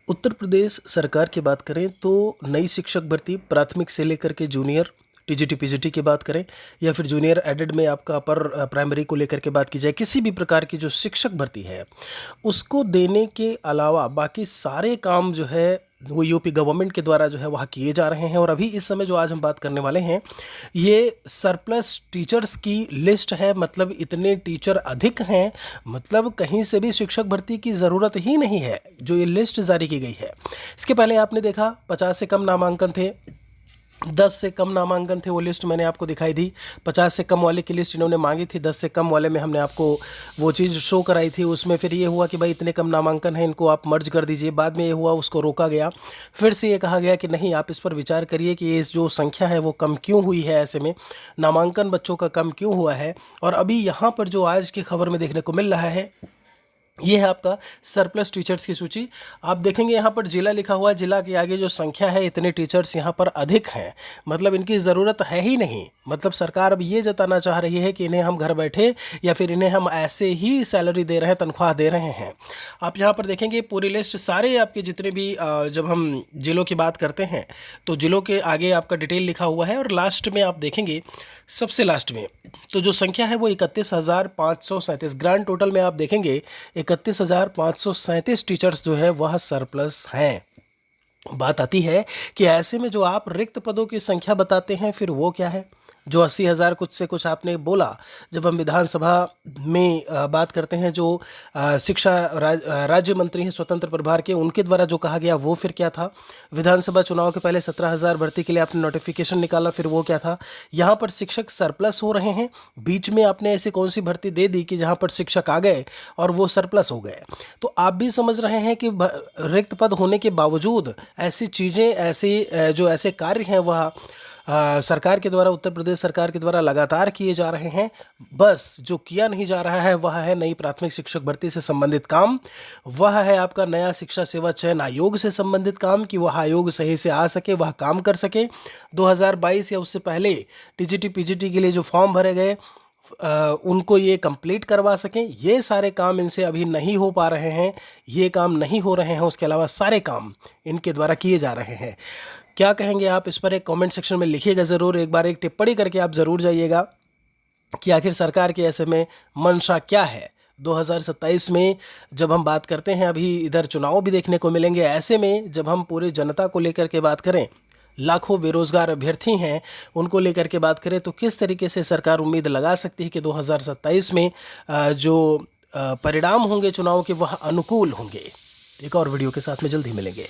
उत्तर प्रदेश सरकार की बात करें तो नई शिक्षक भर्ती प्राथमिक से लेकर के जूनियर टीजीटी पीजीटी की बात करें या फिर जूनियर एडेड में आपका अपर प्राइमरी को लेकर के बात की जाए, किसी भी प्रकार की जो शिक्षक भर्ती है उसको देने के अलावा बाकी सारे काम जो है वो यूपी गवर्नमेंट के द्वारा जो है वहाँ किए जा रहे हैं। और अभी इस समय जो आज हम बात करने वाले हैं ये सरप्लस टीचर्स की लिस्ट है। मतलब इतने टीचर अधिक हैं, मतलब कहीं से भी शिक्षक भर्ती की ज़रूरत ही नहीं है जो ये लिस्ट जारी की गई है। इसके पहले आपने देखा 50 से कम नामांकन थे, 10 से कम नामांकन थे, वो लिस्ट मैंने आपको दिखाई दी। 50 से कम वाले की लिस्ट इन्होंने मांगी थी, 10 से कम वाले में हमने आपको वो चीज़ शो कराई थी। उसमें फिर ये हुआ कि भाई इतने कम नामांकन हैं, इनको आप मर्ज कर दीजिए। बाद में ये हुआ, उसको रोका गया। फिर से ये कहा गया कि नहीं, आप इस पर विचार करिए कि ये जो संख्या है वो कम क्यों हुई है, ऐसे में नामांकन बच्चों का कम क्यों हुआ है। और अभी यहाँ पर जो आज की खबर में देखने को मिल रहा है ये है आपका सरप्लस टीचर्स की सूची। आप देखेंगे यहाँ पर जिला लिखा हुआ है, जिला के आगे जो संख्या है इतने टीचर्स यहाँ पर अधिक हैं, मतलब इनकी ज़रूरत है ही नहीं। मतलब सरकार अब ये जताना चाह रही है कि इन्हें हम घर बैठे या फिर इन्हें हम ऐसे ही सैलरी दे रहे हैं, तनख्वाह दे रहे हैं। आप यहाँ पर देखेंगे पूरी लिस्ट सारे आपके जितने भी जब हम जिलों की बात करते हैं तो जिलों के आगे आपका डिटेल लिखा हुआ है। और लास्ट में आप देखेंगे, सबसे लास्ट में तो जो संख्या है वो 31,537 ग्रांड टोटल में आप देखेंगे 31,537 टीचर्स जो है वह सरप्लस हैं। बात आती है कि ऐसे में जो आप रिक्त पदों की संख्या बताते हैं फिर वो क्या है। जो 80,000 कुछ से कुछ आपने बोला, जब हम विधानसभा में बात करते हैं, जो शिक्षा राज्य मंत्री हैं स्वतंत्र प्रभार के, उनके द्वारा जो कहा गया वो फिर क्या था। विधानसभा चुनाव के पहले 17,000 भर्ती के लिए आपने नोटिफिकेशन निकाला, फिर वो क्या था। यहाँ पर शिक्षक सरप्लस हो रहे हैं, बीच में आपने ऐसी कौन सी भर्ती दे दी कि जहाँ पर शिक्षक आ गए और वो सरप्लस हो गए। तो आप भी समझ रहे हैं कि रिक्त पद होने के बावजूद ऐसी चीज़ें, जो ऐसे कार्य हैं वह सरकार के द्वारा, उत्तर प्रदेश सरकार के द्वारा लगातार किए जा रहे हैं। बस जो किया नहीं जा रहा है वह है नई प्राथमिक शिक्षक भर्ती से संबंधित काम, वह है आपका नया शिक्षा सेवा चयन आयोग से संबंधित काम कि वह आयोग सही से आ सके, वह काम कर सके। 2022 या उससे पहले टीजीटी पीजीटी के लिए जो फॉर्म भरे गए उनको ये कंप्लीट करवा सकें। ये सारे काम इनसे अभी नहीं हो पा रहे हैं, ये काम नहीं हो रहे हैं। उसके अलावा सारे काम इनके द्वारा किए जा रहे हैं। क्या कहेंगे आप इस पर? एक कमेंट सेक्शन में लिखिएगा ज़रूर। एक बार एक टिप्पणी करके आप ज़रूर जाइएगा कि आखिर सरकार के ऐसे में मंशा क्या है। 2027 में जब हम बात करते हैं, अभी इधर चुनाव भी देखने को मिलेंगे, ऐसे में जब हम पूरे जनता को लेकर के बात करें, लाखों बेरोजगार अभ्यर्थी हैं उनको लेकर के बात करें, तो किस तरीके से सरकार उम्मीद लगा सकती है कि 2027 में जो परिणाम होंगे चुनाव के वह अनुकूल होंगे। एक और वीडियो के साथ में जल्द ही मिलेंगे।